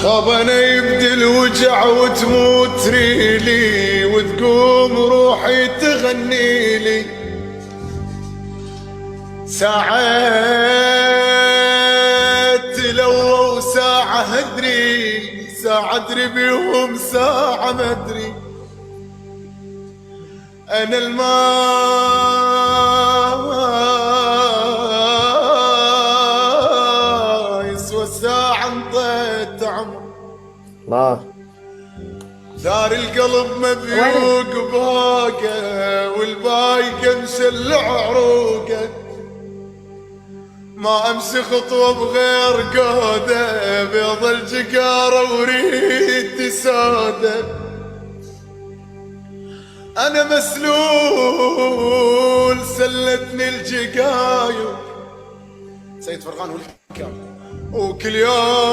خاب انا يبدي الوجع وتموت ريلي وتقوم روحي تغني لي ساعات لو ساعة هدري ساعة ادري بيهم ساعة ما ادري انا الماء يسوى الساعة انطيت عمر الله. دار القلب مبيوق باقه والبايقه مسلع عروقه ما امشي خطوه بغير قوده بيض الجقاره وريدي سوده انا مسلول سلتني الجقايو سيد فرغان والحكام وكل يوم